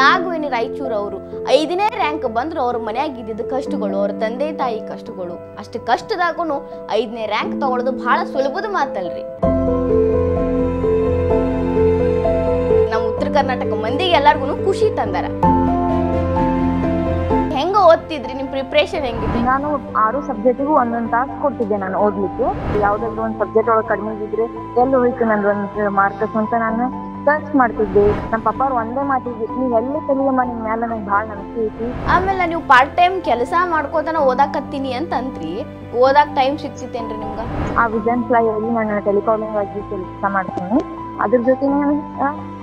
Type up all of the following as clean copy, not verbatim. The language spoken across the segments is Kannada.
ನಾಗವೇಣಿ ರಾಯಚೂರು ಅವರು 5ನೇ ರ್ಯಾಂಕ್ ಬಂದ್ರು ಅವ್ರ ಮನ್ಯಾಗ ಇದ್ದಿದ್ದ ಕಷ್ಟಗಳು, ಅವ್ರ ತಂದೆ ತಾಯಿ ಕಷ್ಟಗಳು, ಅಷ್ಟು ಕಷ್ಟದಾಗೂ 5ನೇ ರ್ಯಾಂಕ್ ತಗೊಳ್ಳೋದು ಬಹಳ ಸುಲಭದ ಮಾತಲ್ರಿ. ನಮ್ಮ ಉತ್ತರ ಕರ್ನಾಟಕ ಮಂದಿಗೆ ಎಲ್ಲಾರ್ಗು ಖುಷಿ ತಂದಾರ. ಹೆಂಗ ಓದ್ತಿದ್ರಿ? ನಿಮ್ ಪ್ರಿಪರೇಷನ್ ಹೆಂಗಿತ್ತು? ನಾನು 6 ಸಬ್ಜೆಕ್ಟಿಗೂ ಒಂದೊಂದು ತಾಸು ಕೊಡ್ತಿದ್ದೆ ನಾನು ಓದ್ಲಿಕ್ಕೆ. ಯಾವ್ದಾದ್ರು ಒಂದು ಸಬ್ಜೆಕ್ಟ್ ಒಳಗೆ ಕಡಿಮೆ ಇದ್ರೆ ಎಲ್ಲಿ ಹೋಯ್ತು ನಂದು ಒಂದು ಮಾರ್ಕಸ್ ಅಂತ ನಾನು ಸರ್ಚ್ ಮಾಡ್ತಿದ್ದೆ. ನಮ್ಮ ಪಪ್ಪ ಅವ್ರು ಒಂದೇ ಮಾತಿದ್ವಿ, ನೀವ್ ಎಲ್ಲಿ ಕಲಿಯಮ್ಮ, ನಿಮ್ ಮೇಲೆ ನಂಗೆ ಭಾಳ ನಂಬಿಕೆ ಐತಿ. ಆಮೇಲೆ ನೀವು ಪಾರ್ಟ್ ಟೈಮ್ ಕೆಲಸ ಮಾಡ್ಕೋತಾನ ಓದಾಕತ್ತೀನಿ ಅಂತ ಅಂತ್ರಿ, ಓದಾಕ್ ಟೈಮ್ ಸಿಗ್ತಿತ್ತೇನ್ರಿ ನಿಮ್ಗ? ಆ ವಿಜನ್ ಫ್ಲೈ ಅಲ್ಲಿ ನಾನು ಟೆಲಿಕಾಲಿಂಗ್ ಆಗಿ ಕೆಲಸ ಮಾಡ್ತೀನಿ. ಅದ್ರ ಜೊತೆನೆ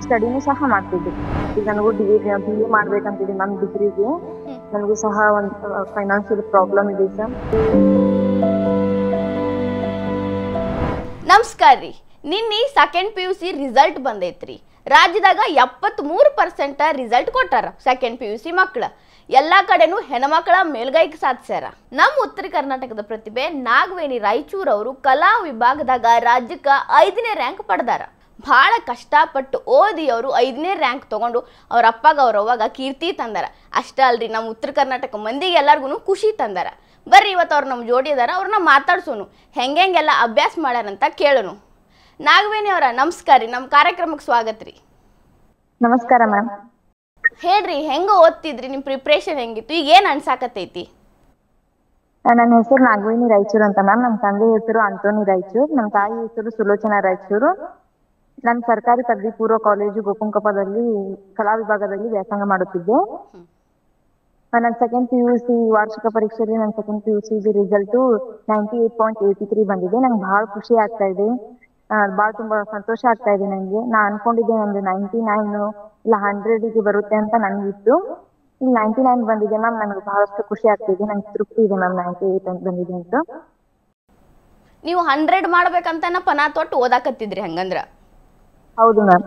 ಸ್ಟಡಿನೂ ಸಹ ಮಾಡ್ತಿದ್ದೆ. ಈಗ ನನಗೂ BA ಮಾಡ್ಬೇಕಂತಿದ್ದೆ. ನನ್ನ ಡಿಗ್ರಿಗೆ ನನಗೂ ಸಹ ಒಂದು ಫೈನಾನ್ಷಿಯಲ್ ಪ್ರಾಬ್ಲಮ್ ಇದೆ ಸರ್. ನಮಸ್ಕಾರ ರೀ. ನಿನ್ನೆ 2nd PUC ರಿಸಲ್ಟ್ ಬಂದೈತ್ರಿ. ರಾಜ್ಯದಾಗ 73% ರಿಸಲ್ಟ್ ಕೊಟ್ಟಾರ 2nd PUC ಮಕ್ಕಳ. ಎಲ್ಲಾ ಕಡೆನೂ ಹೆಣ್ಮಕ್ಳ ಮೇಲ್ಗೈಗೆ ಸಾಧಿಸ್ಯಾರ. ನಮ್ಮ ಉತ್ತರ ಕರ್ನಾಟಕದ ಪ್ರತಿಭೆ ನಾಗವೇಣಿ ರಾಯಚೂರು ಅವರು ಕಲಾ ವಿಭಾಗದಾಗ ರಾಜ್ಯಕ್ಕೆ 5ನೇ ರ್ಯಾಂಕ್ ಪಡೆದಾರ. ಭಾಳ ಕಷ್ಟಪಟ್ಟು ಓದಿ ಅವರು 5ನೇ ರ್ಯಾಂಕ್ ತಗೊಂಡು ಅವ್ರ ಅಪ್ಪಗ ಅವ್ರ ಅವ್ವಾಗ ಕೀರ್ತಿ ತಂದಾರ. ಅಷ್ಟೇ ಅಲ್ರಿ, ನಮ್ಮ ಉತ್ತರ ಕರ್ನಾಟಕ ಮಂದಿಗೆ ಎಲ್ಲಾರ್ಗು ಖುಷಿ ತಂದಾರ. ಬರ್ರಿ ಇವತ್ತು ಅವ್ರು ನಮ್ಮ ಜೋಡಿ ಅದಾರ, ಅವ್ರನ್ನ ಮಾತಾಡ್ಸೋನು, ಹೆಂಗೆಲ್ಲ ಅಭ್ಯಾಸ ಮಾಡ್ಯಾರಂತ ಕೇಳೋನು. ನಾಗವೇಣಿ ಅವರ ನಮಸ್ಕಾರ ರೀ, ನಮ್ಮ ಕಾರ್ಯಕ್ರಮಕ್ಕೆ ಸ್ವಾಗತ ರೀ. ನಮಸ್ಕಾರ ಮ್ಯಾಮ್. ಹೇಳ್ರಿ, ಹೆಂಗ ಓದ್ತಿದ್ರಿ? ನಿಮ್ ಪ್ರಿಪ್ರೇಷನ್ ಹೆಂಗಿತ್ತು? ಈಗ ಏನ್ ಅನ್ಸಾಕತೈತಿ? ನನ್ನ ಹೆಸರು ನಾಗವೇಣಿ ರಾಯಚೂರು ಅಂತ ಮ್ಯಾಮ್. ನಮ್ಮ ತಂದೆ ಹೆಸರು ಆಂಟೋನಿ ರಾಯಚೂರು, ನಮ್ಮ ತಾಯಿ ಹೆಸರು ಸುಲೋಚನಾ ರಾಯಚೂರು. ನಾನು ಸರ್ಕಾರಿ ಪದವಿ ಪೂರ್ವ ಕಾಲೇಜು ಗೋಪಂಕೊಪ್ಪದಲ್ಲಿ ಕಲಾ ವಿಭಾಗದಲ್ಲಿ ವ್ಯಾಸಂಗ ಮಾಡುತ್ತಿದ್ದೆ. ನನ್ನ 2nd PUC ವಾರ್ಷಿಕ ಪರೀಕ್ಷೆಯಲ್ಲಿ ನನ್ನ 2nd PUC ರಿಸಲ್ಟ್ 98.83 ಬಂದಿದೆ. ನಂಗೆ ಬಹಳ ಖುಷಿ ಆಗ್ತಾ ಇದೆ, ತುಂಬಾ ಸಂತೋಷ ಆಗ್ತಾ ಇದೆ ನನಗೆ. ನಾ ಅನ್ಕೊಂಡಿದ್ದೆ ಒಂದು 99 ಇಲ್ಲ 100ಗೆ ಬರುತ್ತೆ ಅಂತ ನನಗಿತ್ತು. ಈಗ 99 ಬಂದಿದೆ ಮ್ಯಾಮ್. ನನಗೆ ಬಹಳಷ್ಟು ಖುಷಿ ಆಗ್ತಿದೆ, ನಂಗೆ ತೃಪ್ತಿ ಇದೆ ಮ್ಯಾಮ್ 98 ಅಂತ ಬಂದಿದೆ ಅಂತ. ನೀವು 100 ಮಾಡ್ಬೇಕಂತ ಪನಾ ತೊಟ್ಟು ಓದಾಕತ್ತಿದ್ರಿ ಹಂಗಂದ್ರ? ಹೌದು ಮ್ಯಾಮ್.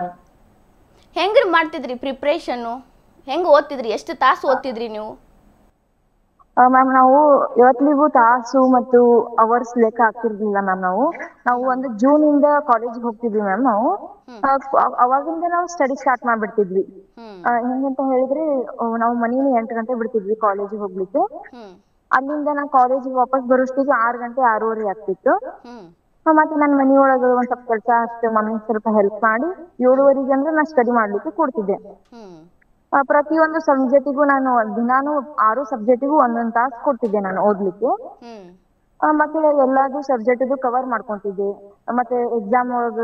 ಹೆಂಗ್ರಿ ಮಾಡ್ತಿದ್ರಿ ಪ್ರಿಪ್ರೇಷನ್? ಹೆಂಗ್ ಓದ್ತಿದ್ರಿ? ಎಷ್ಟು ತಾಸು ಓದ್ತಿದ್ರಿ ನೀವು? ಮ್ಯಾಮ್ ನಾವು ಇವತ್ತಿಗೂ ತಾಸು ಮತ್ತು ಅವರ್ಸ್ ಲೆಕ್ಕ ಆಗ್ತಿರ್ಲಿಲ್ಲ ಮ್ಯಾಮ್. ನಾವು ಒಂದು ಜೂನ್ ಇಂದ ಕಾಲೇಜಿಗೆ ಹೋಗ್ತಿದ್ವಿ ಮ್ಯಾಮ್. ನಾವು ಅವಾಗಿಂದ ನಾವು ಸ್ಟಡಿ ಸ್ಟಾರ್ಟ್ ಮಾಡ್ಬಿಡ್ತಿದ್ವಿ. ಹೆಂಗಂತ ಹೇಳಿದ್ರೆ ನಾವು ಮನೆಯಿಂದ 8 ಗಂಟೆ ಬಿಡ್ತಿದ್ವಿ ಕಾಲೇಜಿಗೆ ಹೋಗ್ಲಿಕ್ಕೆ. ಅಲ್ಲಿಂದ ನಾವು ಕಾಲೇಜಿಗೆ ವಾಪಸ್ ಬರೋಷ್ಟಿಗೆ 6 ಗಂಟೆ 6:30 ಆಗ್ತಿತ್ತು. ಮತ್ತೆ ನನ್ನ ಮನೆಯೊಳಗೆ ಒಂದ್ ಸ್ವಲ್ಪ ಕೆಲಸ ಅಷ್ಟೇ, ಮಮ್ಮಿಗೆ ಸ್ವಲ್ಪ ಹೆಲ್ಪ್ ಮಾಡಿ 7:30 ಅಂದ್ರೆ ನಾನು ಸ್ಟಡಿ ಮಾಡ್ಲಿಕ್ಕೆ ಕೊಡ್ತಿದ್ದೆ. ಪ್ರತಿಯೊಂದು ಸಬ್ಜೆಕ್ಟಿಗೂ ನಾನು ದಿನಾನು 6 ಸಬ್ಜೆಕ್ಟಿಗೂ ಒಂದೊಂದು ತಾಸು ಕೊಡ್ತಿದ್ದೆ ನಾನು ಓದ್ಲಿಕ್ಕೆ. ಮತ್ತೆ ಎಲ್ಲಾದು ಸಬ್ಜೆಕ್ಟ್ ಕವರ್ ಮಾಡ್ಕೊಂತಿದ್ದೆ. ಮತ್ತೆ ಎಕ್ಸಾಮ್ ಒಳಗ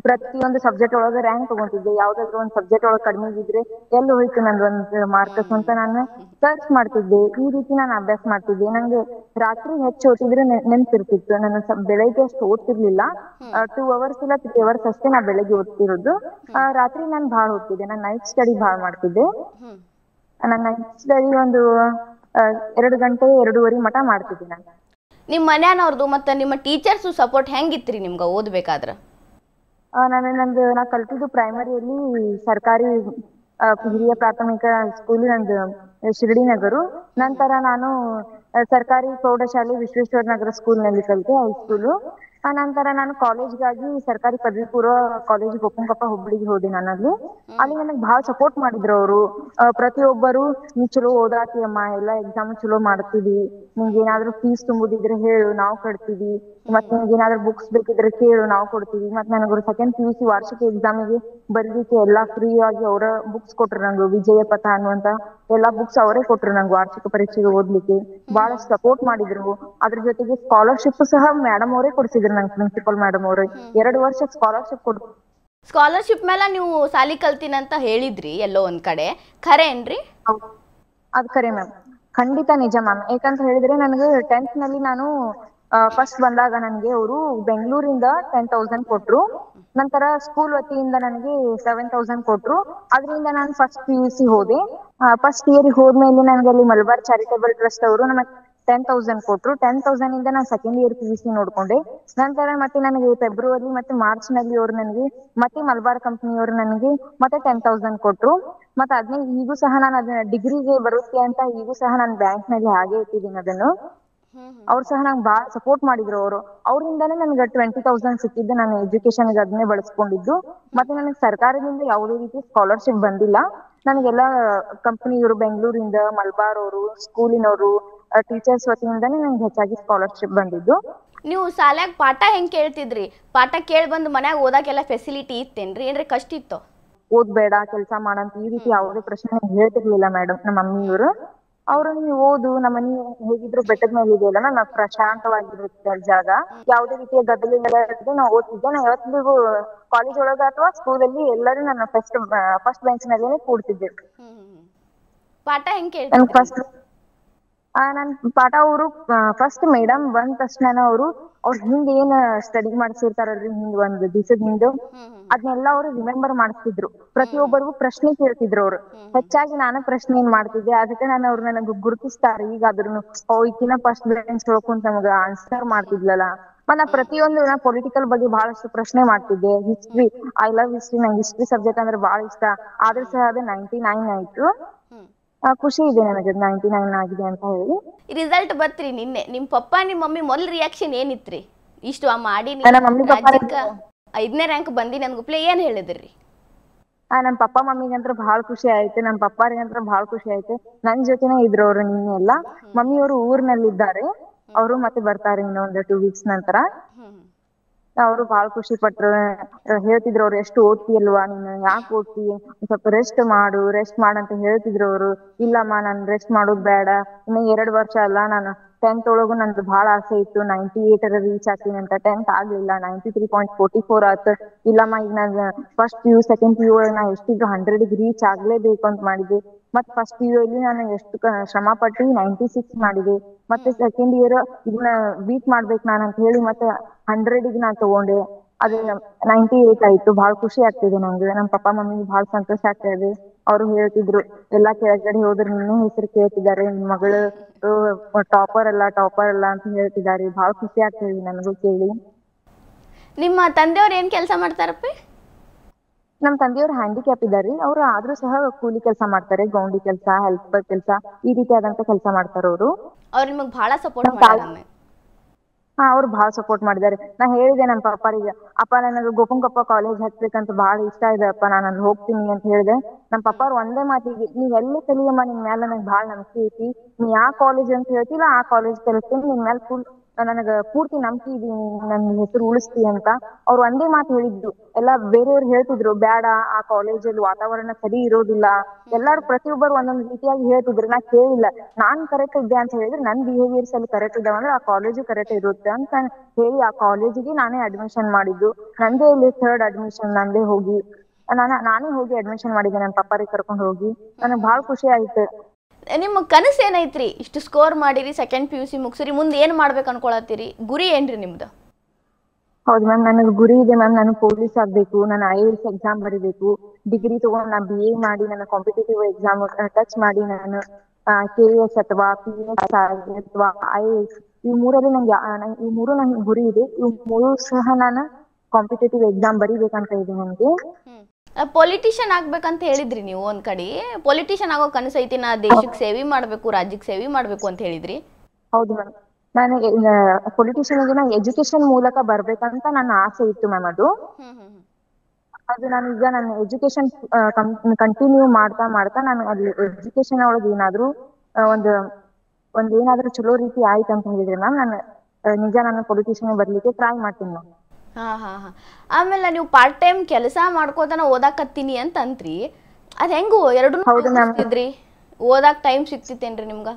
ಪ್ರತಿಯೊಂದು ಸಬ್ಜೆಕ್ಟ್ ಒಳಗೆ ರ್ಯಾಂಕ್ ತಗೊಂತಿದ್ದೆ. ಯಾವ್ದಾದ್ರು ಒಂದು ಸಬ್ಜೆಕ್ಟ್ ಒಳಗೆ ಕಡಿಮೆ ಇದ್ರೆ ಎಲ್ಲಿ ಹೋಯ್ತು ನಂದು ಒಂದು ಮಾರ್ಕಸ್ ಅಂತ ನಾನು ಸರ್ಚ್ ಮಾಡ್ತಿದ್ದೆ. ಈ ರೀತಿ ನಾನು ಅಭ್ಯಾಸ ಮಾಡ್ತಿದ್ದೆ. ನಂಗೆ ರಾತ್ರಿ ಹೆಚ್ಚು ಓದಿದ್ರೆ ನೆನ್ಪಿರ್ತಿತ್ತು. ನಾನು ಬೆಳಗ್ಗೆ ಅಷ್ಟು ಓದ್ತಿರ್ಲಿಲ್ಲ. 2 ಅವರ್ಸ್ ಇಲ್ಲ 3 ಅವರ್ಸ್ ಅಷ್ಟೇ ನಾ ಬೆಳಗ್ಗೆ ಓದ್ತಿರೋದು. ರಾತ್ರಿ ನಾನು ಭಾಳ ಓದ್ತಿದ್ದೆ. ನಾನು ನೈಟ್ ಸ್ಟಡಿ ಭಾಳ ಮಾಡ್ತಿದ್ದೆ. ನಾನು ನೈಟ್ ಸ್ಟಡಿ ಒಂದು 2 ಗಂಟೆ 2:30 ಮಟ ಮಾಡ್ತಿದ್ದೆ ನಾನು. ನಿಮ್ಮ ಮನ್ಯಾನವ್ರದ್ದು ಮತ್ತೆ ನಿಮ್ಮ ಟೀಚರ್ಸು ಸಪೋರ್ಟ್ ಹೆಂಗಿತ್ರಿ ನಿಮ್ಗೆ ಓದ್ಬೇಕಾದ್ರ? ನಾ ಕಲ್ತಿದ್ದು ಪ್ರೈಮರಿಯಲ್ಲಿ ಸರ್ಕಾರಿ ಹಿರಿಯ ಪ್ರಾಥಮಿಕ ಸ್ಕೂಲ್ ನಂದು ಶಿರಡಿ ನಗರು. ನಂತರ ನಾನು ಸರ್ಕಾರಿ ಪ್ರೌಢಶಾಲೆ ವಿಶ್ವೇಶ್ವರ ನಗರ ಸ್ಕೂಲ್ ನಲ್ಲಿ ಕಲಿತೆ, ಹೈಸ್ಕೂಲು. ನಂತರ ನಾನು ಕಾಲೇಜ್ಗಾಗಿ ಸರ್ಕಾರಿ ಪದವಿ ಪೂರ್ವ ಕಾಲೇಜ್ ಗೋಪಂಕೊಪ್ಪ ಹುಬ್ಬಳ್ಳಿಗೆ ಹೋದೆ. ಅಲ್ಲಿ ನನಗೆ ಬಹಳ ಸಪೋರ್ಟ್ ಮಾಡಿದ್ರು ಅವರು. ಪ್ರತಿಯೊಬ್ಬರು ನೀ ಚಲೋ ಓದಾತಿಯಮ್ಮ, ಎಲ್ಲಾ ಎಕ್ಸಾಮ್ ಚಲೋ ಮಾಡ್ತೀವಿ, ನಿಮ್ಗೆ ಏನಾದ್ರು ಫೀಸ್ ತುಂಬುದಿದ್ರೆ ಹೇಳು ನಾವು ಕಟ್ತೀವಿ, ಮತ್ತೆ ನಿಮ್ಗೆ ಏನಾದ್ರು ಬುಕ್ಸ್ ಬೇಕಿದ್ರೆ ಕೇಳು ನಾವು ಕೊಡ್ತೀವಿ. ಮತ್ತೆ ನನಗೆ 2nd PUC ವಾರ್ಷಿಕ ಎಕ್ಸಾಮಿಗೆ ಬರ್ಲಿಕ್ಕೆ ಎಲ್ಲಾ ಫ್ರೀ ಆಗಿ ಅವರ ಬುಕ್ಸ್ ಕೊಟ್ರು. ನಂಗೆ ವಿಜಯ ಪಥ ಅನ್ನುವಂತ ಎಲ್ಲಾ ಬುಕ್ಸ್ ಅವರೇ ಕೊಟ್ರು ನಂಗೆ ವಾರ್ಷಿಕ ಪರೀಕ್ಷೆಗೆ ಓದ್ಲಿಕ್ಕೆ. ಬಹಳಷ್ಟು ಸಪೋರ್ಟ್ ಮಾಡಿದ್ರು. ಅದ್ರ ಜೊತೆಗೆ ಸ್ಕಾಲರ್ಶಿಪ್ ಸಹ ಮೇಡಮ್ ಅವರೇ ಕೊಡ್ಸಿದ್ರು ನಂಗೆ, ಪ್ರಿನ್ಸಿಪಲ್ ಮೇಡಮ್ ಅವರೇ 2 ವರ್ಷ ಸ್ಕಾಲರ್ಶಿಪ್ ಕೊಡ್ತು. ಸ್ಕಾಲರ್ಶಿಪ್ ಮೇಲೆ ನೀವು ಸಾಲಿ ಕಲ್ತೀನಂತ ಹೇಳಿದ್ರಿ ಎಲ್ಲೋ ಒಂದ್ ಕಡೆ, ಖರೆ ಏನ್ರಿ? ಅದ್ ಖರೆ ಮ್ಯಾಮ್, ಖಂಡಿತ ನಿಜ ಮ್ಯಾಮ್. ಯಾಕಂತ ಹೇಳಿದ್ರೆ ನನಗೆ 10th ನಲ್ಲಿ ನಾನು ಫಸ್ಟ್ ಬಂದಾಗ ನನಗೆ ಅವರು ಬೆಂಗಳೂರಿಂದ 10,000 ಕೊಟ್ರು. ನಂತರ ಸ್ಕೂಲ್ ವತಿಯಿಂದ ನನಗೆ 7,000 ಕೊಟ್ರು. ಅದರಿಂದ ನಾನು ಫಸ್ಟ್ PUC ಹೋದೆ. ಫಸ್ಟ್ ಇಯರ್ ಹೋದ್ಮೇಲೆ ನನಗೆ ಅಲ್ಲಿ ಮಲಬಾರ್ ಚಾರಿಟೇಬಲ್ ಟ್ರಸ್ಟ್ ಅವರು ನಮಗೆ 10,000 ಕೊಟ್ರು. 10,000 ಇಂದ ನಾನು 2nd ಇಯರ್ PUC ನೋಡ್ಕೊಂಡೆ. ನಂತರ ಮತ್ತೆ ನನಗೆ ಫೆಬ್ರವರಿ ಮತ್ತೆ ಮಾರ್ಚ್ ನಲ್ಲಿ ಅವರು ನನಗೆ ಮತ್ತೆ ಮಲಬಾರ್ ಕಂಪನಿಯವರು ನನಗೆ ಮತ್ತೆ 10,000 ಕೊಟ್ರು. ಮತ್ತೆ ಅದನ್ನ ಈಗೂ ಸಹ ನಾನು ಅದನ್ನ ಡಿಗ್ರಿಗೆ ಬರುತ್ತೆ ಅಂತ ಈಗೂ ಸಹ ನಾನು ಬ್ಯಾಂಕ್ ನಲ್ಲಿ ಹಾಗೆ ಇಟ್ಟಿದ್ದೀನಿ ಅದನ್ನು. ಅವ್ರು ಸಹ ನಂಗೆ ಭಾಳ ಸಪೋರ್ಟ್ ಮಾಡಿದ್ರು. ಅವರಿಂದಾನೇ ನನಗೆ 20,000 ಸಿಕ್ಕಿದ್ದು. ನಾನು ಎಜುಕೇಶನ್ಗೆ ಅದನ್ನೇ ಬಳಸ್ಕೊಂಡಿದ್ದು. ಮತ್ತೆ ನನಗೆ ಸರ್ಕಾರದಿಂದ ಯಾವುದೇ ರೀತಿ ಸ್ಕಾಲರ್ಶಿಪ್ ಬಂದಿಲ್ಲ. ನನಗೆಲ್ಲ ಕಂಪನಿಯವರು, ಬೆಂಗಳೂರಿಂದ, ಮಲ್ಬಾರ್ ಅವರು, ಸ್ಕೂಲಿನವರು, ಟೀಚರ್ಸ್ ವತಿಯಿಂದಾನೇ ನಂಗೆ ಹೆಚ್ಚಾಗಿ ಸ್ಕಾಲರ್ಶಿಪ್ ಬಂದಿದ್ದು. ನೀವು ಶಾಲ್ಯಾಗ ಪಾಠ ಹೆಂಗೆ ಕೇಳ್ತಿದ್ರಿ? ಪಾಠ ಕೇಳಿ ಬಂದು ಮನ್ಯಾಗ ಓದಾಕೆಲ್ಲ ಫೆಸಿಲಿಟಿ ಇತ್ತೇನ್ರಿ? ಏನ್ರಿ ಕಷ್ಟ ಇತ್ತು? ಓದ್ಬೇಡ, ಕೆಲಸ ಮಾಡಂತ ಈ ರೀತಿ ಯಾವುದೇ ಪ್ರಶ್ನೆ ಹೇಳ್ತಿರ್ಲಿಲ್ಲ ಮೇಡಮ್ ನಮ್ಮ ಮಮ್ಮಿಯವರು. ಅವ್ರು ನೀವು ಓದು, ನಮ್ಮ ಮನಿ ಹೇಗಿದ್ರು ಬೆಟ್ಟದ ಮೇಲೆ ಇದೆಯಲ್ಲ, ನಾನು ಪ್ರಶಾಂತವಾಗಿರುತ್ತೆ ಜಾಗ, ಯಾವುದೇ ರೀತಿಯ ಗದ್ದಲ ಇಲ್ಲದೆ ನಾವು ಓದ್ತಿದ್ದೆ. ನಾ ಯಾವತ್ತಿಗೂ ಕಾಲೇಜ್ ಒಳಗ ಅಥವಾ ಸ್ಕೂಲಲ್ಲಿ ಎಲ್ಲರೂ ನನ್ನ ಫಸ್ಟ್ ಬೆಂಚ್ ನಲ್ಲೇ ಕೂಡ್ತಿದ್ದೆ. ಪಾಠ ಹೆಂಗೆ ನನ್ ಕೇಳ್ತಿದ್ರಿ? ಫಸ್ಟ್ ನನ್ ಪಾಠ ಅವರು ಫಸ್ಟ್ ಮೇಡಮ್ ಬಂದ ತಕ್ಷಣ ಅವ್ರ ಹಿಂದ್ ಏನ್ ಸ್ಟಡಿ ಮಾಡ್ಸಿರ್ತಾರಲ್ರಿ, ಹಿಂದ್ ಒಂದ್ ದಿವಸದ ಹಿಂದ್ ಅದನ್ನೆಲ್ಲ ಅವರು ರಿಮೆಂಬರ್ ಮಾಡಿಸ್ತಿದ್ರು. ಪ್ರತಿಯೊಬ್ಬರಿಗೂ ಪ್ರಶ್ನೆ ಕೇಳ್ತಿದ್ರು ಅವ್ರು. ಹೆಚ್ಚಾಗಿ ನಾನು ಪ್ರಶ್ನೆ ಏನ್ ಮಾಡ್ತಿದ್ದೆ, ಅದಕ್ಕೆ ನಾನು ಅವ್ರು ನನಗೆ ಗುರುತಿಸ್ತಾರೆ ಈಗಾದ್ರೂ. ಈಕಿನ ಫಸ್ಟ್ ಬೆಂಚ್ ಕುಂತ ನಮಗ ಆನ್ಸರ್ ಮಾಡ್ತಿದ್ಲಲ್ಲ. ನಾ ಪ್ರತಿಯೊಂದು ನಾ ಪೊಲಿಟಿಕಲ್ ಬಗ್ಗೆ ಬಹಳಷ್ಟು ಪ್ರಶ್ನೆ ಮಾಡ್ತಿದ್ದೆ. ಹಿಸ್ಟ್ರಿ, ಐ ಲವ್ ಹಿಸ್ಟ್ರಿ, ನಂಗೆ ಹಿಸ್ಟ್ರಿ ಸಬ್ಜೆಕ್ಟ್ ಅಂದ್ರೆ ಬಹಳ ಇಷ್ಟ. ಆದ್ರೂ ಸಹ ಅದು 99 ಆಯ್ತು. ಖುಷಿ ಇದೆ ನನಗೆ 99 ಆಗಿದೆ ಅಂತ ಹೇಳಿ. ರಿಸಲ್ಟ್ ಬತ್ರಿ ನಿನ್ನೆ. ನಿಮ್ಮ ಪಪ್ಪ ನಿಮ್ಮ ಮಮ್ಮಿ ಮೊದಲ ರಿಯಾಕ್ಷನ್ ಏನಿತ್ರಿ? ಇಷ್ಟು ಮಾಡೀನಿ, ನಮ್ಮ ಮಮ್ಮಿ ಪಪ್ಪ ರಾಜ್ಯಕ್ಕ 5ನೇ ರ್ಯಾಂಕ್ ಬಂದೀನಿ ಅನ್ಗುಪ್ಲೆ ಏನ್ ಹೇಳಿದ್ರಿ? ನಮ್ಮ ಪಪ್ಪ ಮಮ್ಮಿಗಂತ್ರ ಬಹಳ ಖುಷಿ ಆಯ್ತು. ನಮ್ಮ ಪಪ್ಪಾರಿಗಂತ್ರ ಬಹಳ ಖುಷಿ ಆಯ್ತು. ನನ್ ಜೊತೆನೆ ಇದ್ರು ಅವ್ರು ನಿನ್ನೆ ಎಲ್ಲ. ಮಮ್ಮಿಯವರು ಊರ್ನಲ್ಲಿದ್ದಾರೆ. ಅವರು ಮತ್ತೆ ಬರ್ತಾರೆ ಇನ್ನೊಂದು 2 ವೀಕ್ಸ್ ನಂತರ. ಅವರು ಬಹಳ ಖುಷಿ ಪಟ್ರು. ಹೇಳ್ತಿದ್ರು ಅವ್ರು, ಎಷ್ಟು ಓದ್ತಿಯಲ್ವಾ ನೀನು, ಯಾಕೆ ಓದ್ತಿ, ಸ್ವಲ್ಪ ರೆಸ್ಟ್ ಮಾಡಂತ ಹೇಳ್ತಿದ್ರು ಅವರು. ಇಲ್ಲಮ್ಮ, ನಾನ್ ರೆಸ್ಟ್ ಮಾಡೋದ್ ಬೇಡ, ಇನ್ನು 2 ವರ್ಷ ಅಲ್ಲ. ನಾನು 10th ಒಳಗು ನಂದು ಬಹಳ ಆಸೆ ಇತ್ತು 98 ರೀಚ್ ಆಗ್ತೀನಿ ಅಂತ. 10th ಆಗ್ಲಿಲ್ಲ, 93.44 ಆಯ್ತು. ಇಲ್ಲಮ್ಮ, ಈಗ ನಾನು ಫಸ್ಟ್ PU ಸೆಕೆಂಡ್ PU ನಾ ಎಷ್ಟಿದ್ರು 100ಗೆ ರೀಚ್ ಆಗ್ಲೇಬೇಕು ಅಂತ ಮಾಡಿದೆ. ಮತ್ ಫಸ್ಟ್ PU ಅಲ್ಲಿ ನಾನು ಎಷ್ಟು ಶ್ರಮ ಪಟ್ಟು 96 ಮಾಡಿದೆ. ಮತ್ತೆ ಸೆಕೆಂಡ್ ಇಯರ್ ಇದನ್ನ ಬೀಟ್ ಮಾಡ್ಬೇಕು ನಾನು ಅಂತ ಹೇಳಿ ಮತ್ತೆ 100ಗೆ ನಾನು ತಗೊಂಡೆ. ಅದು 98 ಆಯ್ತು. ಬಹಳ ಖುಷಿ ಆಗ್ತಿದೆ ನಂಗೆ. ನಮ್ಮ ಪಪ್ಪ ಮಮ್ಮಿಗೆ ಬಹಳ ಸಂತೋಷ ಆಗ್ತಾ ಇದೆ. ಅವರು ಹೇಳ್ತಿದ್ರು, ಎಲ್ಲಾ ಕೆಳಗಡೆ ಹೋದ್ರೆ ನಿನ್ನ ಹೆಸರು ಕೇಳ್ತಿದ್ದಾರೆ, ನಿನ್ ಮಗಳು ಟಾಪರ್ ಅಲ್ಲ ಅಂತ ಹೇಳ್ತಿದ್ದಾರೆ. ಬಹಳ ಖುಷಿ ಆಗ್ತಾ ಇದೆ ನನಗೂ ಕೇಳಿ. ನಿಮ್ಮ ತಂದೆಯವ್ರು ಏನ್ ಕೆಲಸ ಮಾಡ್ತಾರಪ್ಪಿ? ನಮ್ ತಂದೆಯವ್ರು ಹ್ಯಾಂಡಿಕ್ಯಾಪ್ ಇದಾರೆ. ಅವ್ರು ಆದ್ರೂ ಸಹ ಕೂಲಿ ಕೆಲಸ ಮಾಡ್ತಾರೆ. ಗೌಂಡಿ ಕೆಲಸ, ಹೆಲ್ಪರ್ ಕೆಲಸ, ಈ ರೀತಿಯಾದಂತ ಕೆಲಸ ಮಾಡ್ತಾರೆ ಅವರು. ಅವ್ರು ನಿಮಗ್ ಬಹಳ ಸಪೋರ್ಟ್ ಮಾಡ್ಯಾರ? ಅವ್ರು ಬಹಳ ಸಪೋರ್ಟ್ ಮಾಡಿದ್ದಾರೆ. ನಾ ಹೇಳಿದೆ ನಮ್ಮ ಪಪ್ಪಾರಿಗೆ, ಅಪ್ಪ ನನಗೆ ಗೋಪಂಕೊಪ್ಪ ಕಾಲೇಜ್ ಹಚ್ಬೇಕಂತ ಬಹಳ ಇಷ್ಟ ಇದೆ ಅಪ್ಪ, ನಾನು ಅಲ್ಲಿ ಹೋಗ್ತೀನಿ ಅಂತ ಹೇಳಿದೆ. ನಮ್ಮ ಪಪ್ಪ ಅವ್ರು ಒಂದೇ ಮಾತಿಗೆ, ನೀವ್ ಎಲ್ಲಿ ಕಲಿಯಮ್ಮ, ನಿನ್ ಮ್ಯಾಲ ನನಗೆ ಬಹಳ ನಂಬಿಕೆ ಐತಿ. ನೀ ಯಾವ ಕಾಲೇಜ್ ಅಂತ ಹೇಳ್ತಿಲ್ಲ ಆ ಕಾಲೇಜ್ ಕಲಿಸ್ತೀನಿ, ನಿನ್ ಮ್ಯಾಲ ನನಗ ಪೂರ್ತಿ ನಂಬಿಕೆ ಇದೆ, ನನ್ನ ಹೆಸರು ಉಳಿಸ್ತಿ ಅಂತ. ಅವ್ರು ಒಂದೇ ಮಾತು ಹೇಳಿದ್ದು. ಎಲ್ಲಾ ಬೇರೆಯವ್ರು ಹೇಳ್ತಿದ್ರು, ಬೇಡ, ಆ ಕಾಲೇಜಲ್ಲಿ ವಾತಾವರಣ ಸರಿ ಇರೋದಿಲ್ಲ. ಎಲ್ಲಾರು ಪ್ರತಿಯೊಬ್ಬರು ಒಂದೊಂದು ರೀತಿಯಾಗಿ ಹೇಳ್ತಿದ್ರು. ನಾ ಕೇಳಿಲ್ಲ, ನಾನ್ ಕರೆಕ್ಟ್ ಇದ್ದೆ ಅಂತ ಹೇಳಿದ್ರೆ, ನನ್ ಬಿಹೇವಿಯರ್ಸ್ ಅಲ್ಲಿ ಕರೆಕ್ಟ್ ಇದ್ದಾವಂದ್ರೆ ಆ ಕಾಲೇಜು ಕರೆಕ್ಟ್ ಇರುತ್ತೆ ಅಂತ ಹೇಳಿ ಆ ಕಾಲೇಜಿಗೆ ನಾನೇ ಅಡ್ಮಿಷನ್ ಮಾಡಿದ್ದು. ನಂದೇ ಇಲ್ಲಿ 3rd ಅಡ್ಮಿಷನ್ ನಂದೇ ಹೋಗಿ ನಾನೇ ಹೋಗಿ ಅಡ್ಮಿಷನ್ ಮಾಡಿದ್ದೆ ನನ್ನ ಪಪ್ಪಾರಿಗೆ ಕರ್ಕೊಂಡು ಹೋಗಿ. ನನಗೆ ಬಹಳ ಖುಷಿ ಆಯ್ತು. ನಿಮ್ಮ ಕನಸು ಏನೈತ್ರಿ? ಇಷ್ಟು ಸ್ಕೋರ್ ಮಾಡಿರಿ, ಸೆಕೆಂಡ್ PUC ಮುಗಿಸಿರಿ, ಮುಂದೆ ಏನ್ ಮಾಡ್ಬೇಕು ಅನ್ಕೊಳತ್ತೀರಿ? ಗುರಿ ಏನ್ರಿ ನಿಮ್ದು? ಹೌದು ಮ್ಯಾಮ್, ನನಗೆ ಗುರಿ ಇದೆ ಮ್ಯಾಮ್. ನಾನು ಪೊಲೀಸ್ ಆಗ್ಬೇಕು, ನಾನು IAS ಎಕ್ಸಾಮ್ ಬರೀಬೇಕು, ಡಿಗ್ರಿ ತಗೊಂಡು ನಾನು BA ಮಾಡಿ, ನನ್ನ ಕಾಂಪಿಟೇಟಿವ್ ಎಕ್ಸಾಮ್ ಟಚ್ ಮಾಡಿ ನಾನು KS ಅಥವಾ PS ಅಥವಾ IAS ಈ ಮೂರಲ್ಲಿ ಈ ಮೂರು ನನ್ಗೆ ಗುರಿ ಇದೆ. ಈ ಮೂರು ಸಹ ನಾನು ಕಾಂಪಿಟೇಟಿವ್ ಎಕ್ಸಾಮ್ ಬರೀಬೇಕಂತ ಇದೆ ನನಗೆ. ಪೊಲಿಟಿಷಿಯನ್ ಆಗ್ಬೇಕಂತ ಹೇಳಿದ್ರಿ ನೀವು ಒಂದ್ ಕಡೆ. ಪೊಲಿಟಿಷಿಯನ್ ಆಗೋ ಕನಸು ಐತಿ, ನಾ ದೇಶಕ್ಕೆ ಸೇವೆ ಮಾಡ್ಬೇಕು, ರಾಜ್ಯಕ್ಕೆ ಸೇವೆ ಮಾಡ್ಬೇಕು ಅಂತ ಹೇಳಿದ್ರಿ. ಹೌದು ಮ್ಯಾಮ್, ನಾನು ಪೊಲಿಟಿಷಿಯನ್ಗೆ ನಾನು ಎಜುಕೇಶನ್ ಮೂಲಕ ಬರ್ಬೇಕಂತ ನನ್ನ ಆಸೆ ಇತ್ತು ಮ್ಯಾಮ್. ಅದು ನಾನು ಈಗ ನನ್ನ ಎಜುಕೇಶನ್ ಕಂಟಿನ್ಯೂ ಮಾಡ್ತಾ ನಾನು ಅಲ್ಲಿ ಎಜುಕೇಶನ್ ಒಳಗೆ ಏನಾದ್ರು ಏನಾದ್ರೂ ಚಲೋ ರೀತಿ ಆಯ್ತು ಅಂತ ಹೇಳಿದ್ರೆ ಮ್ಯಾಮ್, ನಾನು ನಿಜ ನಾನು ಪೊಲಿಟಿಷಿಯನ್ ಬರ್ಲಿಕ್ಕೆ ಟ್ರೈ ಮಾಡ್ತೀನಿ ಮ್ಯಾಮ್. ಆಮೇಲೆ ನೀವು ಪಾರ್ಟ್ ಟೈಮ್ ಕೆಲಸ ಮಾಡ್ಕೋತಾನ ಓದಾಕತ್ತೀನಿ ಅಂತ ಅಂತ್ರಿ, ಅದ್ ಹೆಂಗು ಎರಡನ್ನೂ ಓದಾಕ್ ಟೈಮ್ ಸಿಕ್ತಿತ್ತೇನ್ರಿ ನಿಮ್ಗ?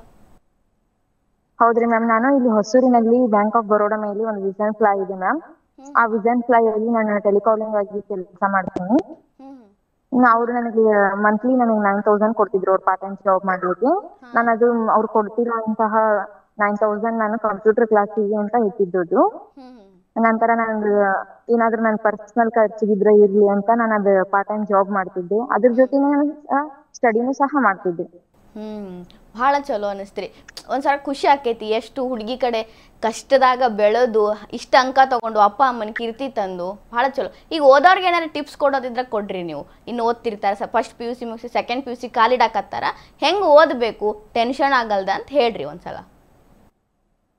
ಹೌದ್ರಿ ಮ್ಯಾಮ್, ನಾನು ಇಲ್ಲಿ ಹೊಸೂರಿನಲ್ಲಿ ಬ್ಯಾಂಕ್ ಆಫ್ ಬರೋಡಾ ಮೇಲೆ ಒಂದು ವಿಷನ್ ಫ್ಲೈ ಇದೆ ಮ್ಯಾಮ್. ಆ ವಿಷನ್ ಫ್ಲೈ ಅಲ್ಲಿ ನಾನು ಟೆಲಿಕಾಲಿಂಗ್ ಆಗಿ ಕೆಲಸ ಮಾಡ್ತೀನಿ. ಅವ್ರು ನನಗೆ ಮಂತ್ಲಿ ನನಗೆ 9,000 ಕೊಡ್ತಿದ್ರು ಅವ್ರು ಪಾರ್ಟ್ ಟೈಮ್ ಜಾಬ್ ಮಾಡ್ಲಿಕ್ಕೆ. ನಾನು ಅದು ಅವ್ರು ಕೊಡ್ತಿರೋಂತಹ 9,000 ನಾನು ಕಂಪ್ಯೂಟರ್ ಕ್ಲಾಸಿಗೆ ಅಂತ ಇಟ್ಟಿದ್ದು. ನಂತರ ನಾನು ಏನಾದ್ರು ನನ್ನ ಪರ್ಸನಲ್ ಖರ್ಚಿಗಿದ್ರೆ ಇರ್ಲಿ ಅಂತ ನಾನು ಅದು ಪಾರ್ಟ್ ಟೈಮ್ ಜಾಬ್ ಮಾಡ್ತಿದ್ದೆ. ಅದ್ರ ಜೊತೆನೆ ಸ್ಟಡಿನೂ ಸಹ ಮಾಡ್ತಿದ್ದೆ. ಭಾಳ ಚಲೋ ಅನಿಸ್ತ್ರಿ. ಒಂದ್ಸಲ ಖುಷಿ ಆಕೈತಿ, ಎಷ್ಟು ಹುಡುಗಿ ಕಡೆ ಕಷ್ಟದಾಗ ಬೆಳೆದು ಇಷ್ಟ ಅಂಕ ತಗೊಂಡು ಅಪ್ಪ ಅಮ್ಮನ ಕೀರ್ತಿ ತಂದು, ಭಾಳ ಚಲೋ. ಈಗ ಓದೋರ್ಗೆ ಏನಾರು ಟಿಪ್ಸ್ ಕೊಡೋದಿದ್ರೆ ಕೊಡ್ರಿ. ನೀವು ಇನ್ನು ಓದ್ತಿರ್ತಾರೆ, ಫಸ್ಟ್ PUC ಮುಗಿಸಿ ಸೆಕೆಂಡ್ PUC ಕಾಲಿಡಾಕತ್ತಾರ, ಹೆಂಗೆ ಓದಬೇಕು, ಟೆನ್ಷನ್ ಆಗಲ್ದ ಅಂತ ಹೇಳ್ರಿ ಒಂದ್ಸಲ.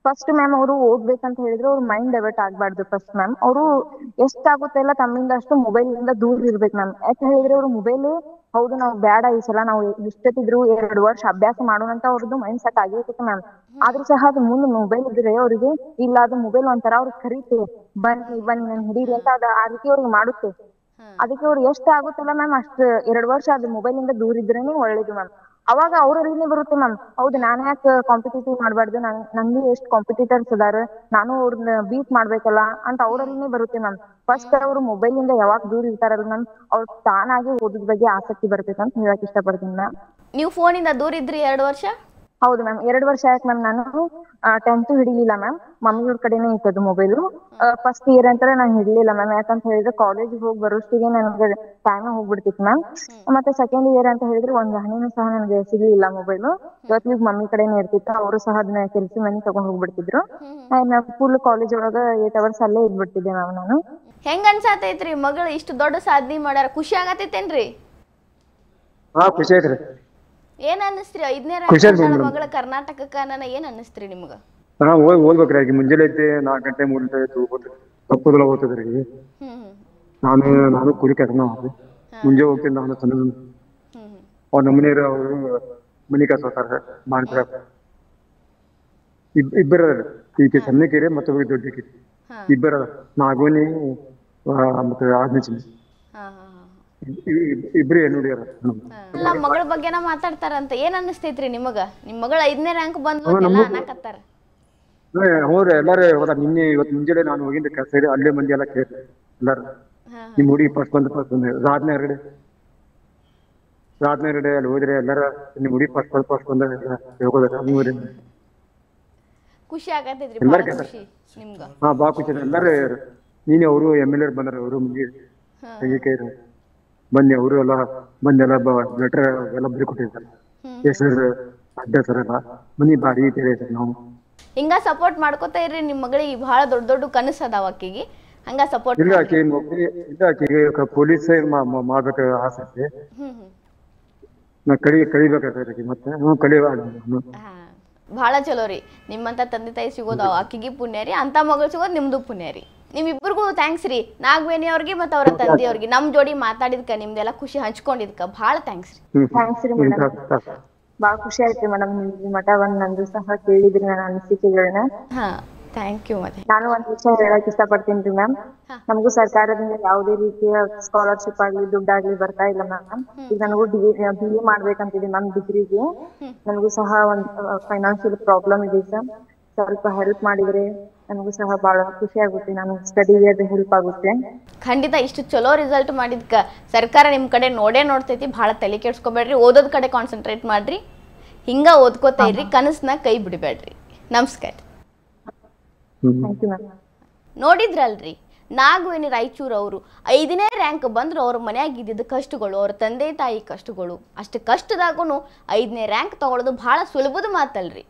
ಫಸ್ಟ್ ಮ್ಯಾಮ್ ಅವರು ಓದ್ಬೇಕಂತ ಹೇಳಿದ್ರೆ ಅವ್ರ ಮೈಂಡ್ ಡೈವರ್ಟ್ ಆಗ್ಬಾರ್ದು ಫಸ್ಟ್ ಮ್ಯಾಮ್. ಅವರು ಎಷ್ಟಾಗುತ್ತೆ ಎಲ್ಲ ತಮ್ಮಿಂದ ಅಷ್ಟು ಮೊಬೈಲ್ ಇಂದ ದೂರ ಇರ್ಬೇಕು ಮ್ಯಾಮ್. ಯಾಕೆ ಹೇಳಿದ್ರೆ ಅವ್ರು ಮೊಬೈಲ್ ಹೌದು ನಾವು ಬೇಡ ಈ ಸಲ ನಾವು ಎಷ್ಟೊತ್ತಿದ್ರು 2 ವರ್ಷ ಅಭ್ಯಾಸ ಮಾಡೋಣ ಅಂತ ಅವ್ರದ್ದು ಮೈಂಡ್ ಸೆಟ್ ಆಗಿರ್ತೈತೆ ಮ್ಯಾಮ್. ಆದ್ರೂ ಸಹ ಅದು ಮುಂದೆ ಮೊಬೈಲ್ ಇದ್ರೆ ಅವ್ರಿಗೆ ಇಲ್ಲ ಅದು ಮೊಬೈಲ್ ಒಂಥರ ಅವ್ರಿಗೆ ಕರೀತೆ ಬನ್ನಿ ಬನ್ನಿ ನನ್ ಹಿಡೀರಿ ಅಂತ ಅದ ಆ ರೀತಿ ಅವ್ರಿಗೆ ಮಾಡುತ್ತೆ. ಅದಕ್ಕೆ ಅವ್ರು ಎಷ್ಟ್ ಆಗುತ್ತಲ್ಲ ಮ್ಯಾಮ್ ಅಷ್ಟ್ 2 ವರ್ಷ ಅದು ಮೊಬೈಲ್ ಇಂದ ದೂರ ಇದ್ರೇನೆ ಒಳ್ಳೇದು ಮ್ಯಾಮ್. ಅವಾಗ ಅವ್ರಲ್ಲಿನೇ ಬರುತ್ತೆ ಮ್ಯಾಮ್, ಹೌದು ನಾನ್ ಯಾಕೆ ಕಾಂಪಿಟೇಟಿವ್ ಮಾಡ್ಬಾರ್ದು, ನಂದು ಎಷ್ಟು ಕಾಂಪಿಟೇಟರ್ಸ್ ಅದಾರ, ನಾನು ಅವ್ರನ್ನ ಬೀಟ್ ಮಾಡ್ಬೇಕಲ್ಲ ಅಂತ ಅವ್ರಲ್ಲಿನೇ ಬರುತ್ತೆ ಮ್ಯಾಮ್. ಫಸ್ಟ್ ಅವ್ರು ಮೊಬೈಲ್ ಇಂದ ಯಾವಾಗ ದೂರ ಇರ್ತಾರಲ್ಲ ಮ್ಯಾಮ್, ಅವ್ರು ತಾನಾಗಿ ಓದೋದ್ ಬಗ್ಗೆ ಆಸಕ್ತಿ ಬರ್ತೈತೆ ಅಂತ ಹೇಳಕ್ ಇಷ್ಟಪಡ್ತೀನಿ ಮ್ಯಾಮ್. ನೀವು ಫೋನಿಂದ ದೂರ ಇದ್ರಿ 2 ವರ್ಷ? ಹೌದು ಮ್ಯಾಮ್, 2 ವರ್ಷ ಆಯ್ತು ಮ್ಯಾಮ್. ನಾನು 10th ಹಿಡಿಲಿಲ್ಲ ಮ್ಯಾಮ್, ಮಮ್ಮಿಯವ್ರ ಕಡೆನೇ ಇತ್ತದು ಮೊಬೈಲು. ಫಸ್ಟ್ ಇಯರ್ ಅಂತ ನಾನು ಹಿಡ್ಲಿಲ್ಲ ಮ್ಯಾಮ್, ಯಾಕಂತ ಹೇಳಿದ್ರೆ ಕಾಲೇಜ್ ಹೋಗಿ ಬರೋಷ್ಟಿಗೆ ನನಗೆ ಟೈಮ್ ಹೋಗ್ಬಿಡ್ತಿತ್ತು ಮ್ಯಾಮ್. ಮತ್ತೆ ಸೆಕೆಂಡ್ ಇಯರ್ ಅಂತ ಹೇಳಿದ್ರೆ ಒಂದ್ ಹನಿನೂ ಸಹ ನನಗೆ ಸಿಗ್ಲಿಲ್ಲ ಮೊಬೈಲು. ಇವತ್ತಿಗೆ ಮಮ್ಮಿ ಕಡೆನೇ ಇರ್ತಿತ್ತು, ಅವರು ಸಹ ಅದನ್ನ ಕೆಲ್ಸ ಮನೆ ತಗೊಂಡ್ ಹೋಗ್ಬಿಡ್ತಿದ್ರು. ಫುಲ್ ಕಾಲೇಜ್ ಒಳಗ 8 hours ಅಲ್ಲೇ ಇದ್ಬಿಡ್ತಿದ್ದೆ ಮ್ಯಾಮ್ ನಾನು. ಹೆಂಗ್ ಅನ್ಸಾತೈತ್ರಿ ಮಗಳು ಇಷ್ಟು ದೊಡ್ಡ ಸಾಧನೆ ಮಾಡ್ಯಾರ? ಖುಷಿ ಆಗತೈತೇನ್ರಿ? ಖುಷಿ ಐತ್ರಿ. ಏನ್ ಅನ್ನಿಸ್ತ್ರಿ 5ನೇ ರ್ಯಾಂಕ್ ಮಗಳ ಕರ್ನಾಟಕಕ್ಕ ಏನ್ ಅನ್ನಿಸ್ತ್ರಿ ನಿಮ್ಗ? ಓದ್ಬೇಕ್ರಿ. ಆಗಿ ಮುಂಜಾನೆ ಐತಿ 4 ಗಂಟೆ 3 ಗಂಟೆ ತಪ್ಪದಲ್ಲ ಓದ್ತದ್ರಿ. ನಾನು ಕೂಲಿ ಕೆಲಸ ಮಾಡ್ರಿ, ಮುಂಜೆ ಹೋಗ್ತೀನಿ ನಾನು ಸಣ್ಣ. ಅವ್ರ ನಮ್ಮನೆಯವ್ರು ಅವರು ಮನಿ ಕೆಲಸ ಹೋಗ್ತಾರ ಮಾಡ್ತಾರ. ಇಬ್ಬರ ಈಕೆ ಸಣ್ಣಕೀರೆ ಮತ್ತು ದೊಡ್ಡಕಿ ಇಬ್ಬರ ನಾಗೋನಿ ಮತ್ತೆ ಆದ್ಮೇಲೆ ಇಬ್ರು ಹೆಣ್ಣುಡಿಯರ. ಮಗಳ ಬಗ್ಗೆನ ಮಾತಾಡ್ತಾರಂತ ಏನ್ ಅನ್ನಿಸ್ತೈತ್ರಿ ನಿಮಗ? ನಿಮ್ ಮಗಳ 5ನೇ ರ್ಯಾಂಕ್ ಬಂದ್ಲು ಅನ್ನಕತ್ತಾರ. ಹೌದ್ರಿ, ಎಲ್ಲಾರು ನಿನ್ನೆ ಇವತ್ತು ಮುಂಜಾನೆ ನಾನು ಹೋಗಿದ್ದೆ ಕೆಲಸ ಇದೆ, ಅಲ್ಲೇ ಮಂದಿ ಎಲ್ಲ ಕೇಳ್ತಾರೆ ಎಲ್ಲಾರು ನಿಮ್ ಹುಡುಗಿ ಫಸ್ಟ್ ಬಂದು ರಾತ್ನೇ ಎರಡೆ ಅಲ್ಲಿ ಹೋದ್ರೆ ಎಲ್ಲಾರ ನಿಮ್ ಹುಡುಗಿ ಫಸ್ಟ್ ಬಂದ ಹೇಳ್ಕೋದ್ರ. ಖುಷಿ ಆಗತೈತ್ರಿ ನಿಮ್ಗ? ಬಾ ಖುಷಿ. ಎಲ್ಲಾರು ನೀನೆ ಅವರು MLA ಬಂದಾರ, ಅವರು ಮುಂದೆ ಕೈ ಬನ್ನಿ, ಅವರು ಎಲ್ಲ ಬಂದೆಲ್ಲ ಲೆಟರ್ ಎಲ್ಲ ಬರೀ ಕೊಟ್ಟಿರ್ತಾರೆ. ಹೆಸರು ಅಡ್ರೆಸ್ ಎಲ್ಲ ಮನಿ ಬಾರಿ ತಿಳಿತಾರೆ. ನಾವು ಹಿಂಗ ಸಪೋರ್ಟ್ ಮಾಡ್ಕೋತಾ ಇರ್ರಿ. ನಿಮ್ ಮಗಳಿಗೆ ಬಹಳ ದೊಡ್ಡ ದೊಡ್ಡ ಕನಸು ಅದಾವ ಆಕಿಗೆ, ಹಂಗ ಸಪೋರ್ಟ್ ಇಲ್ಲ. ಆಕೆಗೆ ಪೊಲೀಸ್ ಮಾಡ್ಬೇಕ ಆಸೆ ಐತಿ. ನಾ ಕಲಿಬೇಕಾಗ್ತೈತಿ ಮತ್ತೆ ಬಹಳ ಚಲೋ ರೀ. ನಿಮ್ಮಂತ ತಂದೆ ತಾಯಿ ಸಿಗೋದು ಆಕಿಗೆ ಪುಣ್ಯ ರೀ, ಅಂತ ಮಗಳು ಸಿಗೋದು ನಿಮ್ದು ಪುಣ್ಯ ರೀ. ನಿಮ್ಮಿಬ್ಬರಿಗೂ ಥ್ಯಾಂಕ್ಸ್ ರೀ, ನಾಗವೇಣಿ ಅವ್ರಿಗೆ ಮತ್ತೆ ಅವರ ತಂದೆಯವ್ರಿಗೆ ನಮ್ ಜೋಡಿ ಮಾತಾಡಿದ್ಕ, ನಿಮ್ದೆಲ್ಲ ಖುಷಿ ಹಂಚ್ಕೊಂಡಿದ್ಕ ಬಹಳ ಥ್ಯಾಂಕ್ಸ್ ರೀ. ಥ್ಯಾಂಕ್ಸ್ ರೀ ಮೇಡಮ್, ಬಾಳ ಖುಷಿ ಆಯ್ತು ಮೇಡಮ್. ನಿಮ್ಗೆ ಮಠ ಬಂದ್ ನಂದು ಸಹ ಕೇಳಿದ್ರಿ ನನ್ನ ಅನಿಸಿಕೆಗಳನ್ನ. Thank you. ಮತ್ತೆ ನಾನು ಒಂದ್ ವಿಷಯ ಹೇಳಕ್ ಇಷ್ಟಪಡ್ತೀನಿ ರೀ ಮ್ಯಾಮ್. ನಮಗೂ ಸರ್ಕಾರದಿಂದ ಯಾವುದೇ ರೀತಿಯ ಸ್ಕಾಲರ್ಶಿಪ್ ಆಗ್ಲಿ ದುಡ್ಡಾಗ್ಲಿ ಬರ್ತಾ ಇಲ್ಲ ಮ್ಯಾಮ್. ಈಗ ನನಗೂ BA ಮಾಡ್ಬೇಕಂತಿದೆ ಮ್ಯಾಮ್, ಡಿಗ್ರಿಗೆ. ನನಗೂ ಸಹ ಒಂದ್ ಫೈನಾನ್ಷಿಯಲ್ ಪ್ರಾಬ್ಲಮ್ ಇದೆ ಸರ್. ಸ್ವಲ್ಪ ಹೆಲ್ಪ್ ಮಾಡಿದ್ರೆ ನನಗೂ ಸಹ ಬಹಳ ಖುಷಿ ಆಗುತ್ತೆ, ನಾನು ಸ್ಟಡಿಗೆ ಅದು ಹೆಲ್ಪ್ ಆಗುತ್ತೆ. ಖಂಡಿತ ಇಷ್ಟು ಚಲೋ ರಿಸಲ್ಟ್ ಮಾಡಿದ್ಕ ಸರ್ಕಾರ ನಿಮ್ ಕಡೆ ನೋಡ್ತೈತಿ. ಬಹಳ ತಲೆ ಕೆಡ್ಸ್ಕೊಬೇಡ್ರಿ, ಓದೋದ್ ಕಡೆ ಕಾನ್ಸಂಟ್ರೇಟ್ ಮಾಡ್ರಿ, ಹಿಂಗ ಓದ್ಕೋತಾ ಇರ್ರಿ, ಕನಸನ್ನ ಕೈ ಬಿಡಬೇಡ್ರಿ. ನಮಸ್ಕಾರ. ನೋಡಿದ್ರಲ್ರಿ, ನಾಗವೇಣಿ ರಾಯಚೂರ್ ಅವರು 5ನೇ ರ್ಯಾಂಕ್ ಬಂದ್ರು. ಅವ್ರ ಮನ್ಯಾಗ ಇದ್ದಿದ್ದ ಕಷ್ಟಗಳು, ಅವ್ರ ತಂದೆ ತಾಯಿ ಕಷ್ಟಗಳು, ಅಷ್ಟು ಕಷ್ಟದಾಗೂ 5ನೇ ರ್ಯಾಂಕ್ ತಗೊಳ್ಳೋದು ಬಹಳ ಸುಲಭದ ಮಾತಲ್ರಿ.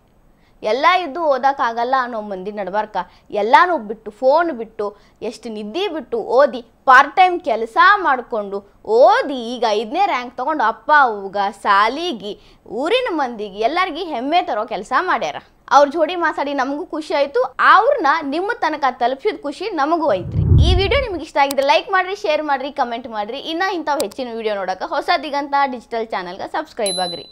ಎಲ್ಲ ಇದ್ದು ಓದಕ್ಕಾಗಲ್ಲ ಅನ್ನೋ ಮಂದಿ ನಡ್ಬಾರ್ಕ ಎಲ್ಲಾನು ಬಿಟ್ಟು, ಫೋನ್ ಬಿಟ್ಟು, ಎಷ್ಟು ನಿದ್ದೆ ಬಿಟ್ಟು ಓದಿ, ಪಾರ್ಟ್ ಟೈಮ್ ಕೆಲಸ ಮಾಡಿಕೊಂಡು ಓದಿ ಈಗ 5ನೇ ರ್ಯಾಂಕ್ ತಗೊಂಡು ಅಪ್ಪ ಅವ್ಗ, ಸಾಲಿಗೆ, ಊರಿನ ಮಂದಿಗೆ ಎಲ್ಲರಿಗೂ ಹೆಮ್ಮೆ ತರೋ ಕೆಲಸ ಮಾಡ್ಯಾರ. ಅವ್ರ ಜೋಡಿ ಮಾತಾಡಿ ನಮಗೂ ಖುಷಿ ಆಯಿತು. ಅವ್ರನ್ನ ನಿಮ್ಮ ತನಕ ತಲುಪಿಸಿದ ಖುಷಿ ನಮಗೂ ಐತ್ರಿ. ಈ ವಿಡಿಯೋ ನಿಮ್ಗೆ ಇಷ್ಟ ಆಗಿದ್ರೆ ಲೈಕ್ ಮಾಡ್ರಿ, ಶೇರ್ ಮಾಡ್ರಿ, ಕಮೆಂಟ್ ಮಾಡ್ರಿ. ಇನ್ನ ಇಂಥವು ಹೆಚ್ಚಿನ ವಿಡಿಯೋ ನೋಡಕ್ಕೆ ಹೊಸ ದಿಗಂತ ಡಿಜಿಟಲ್ ಚಾನಲ್ಗೆ ಸಬ್ಸ್ಕ್ರೈಬ್ ಆಗ್ರಿ.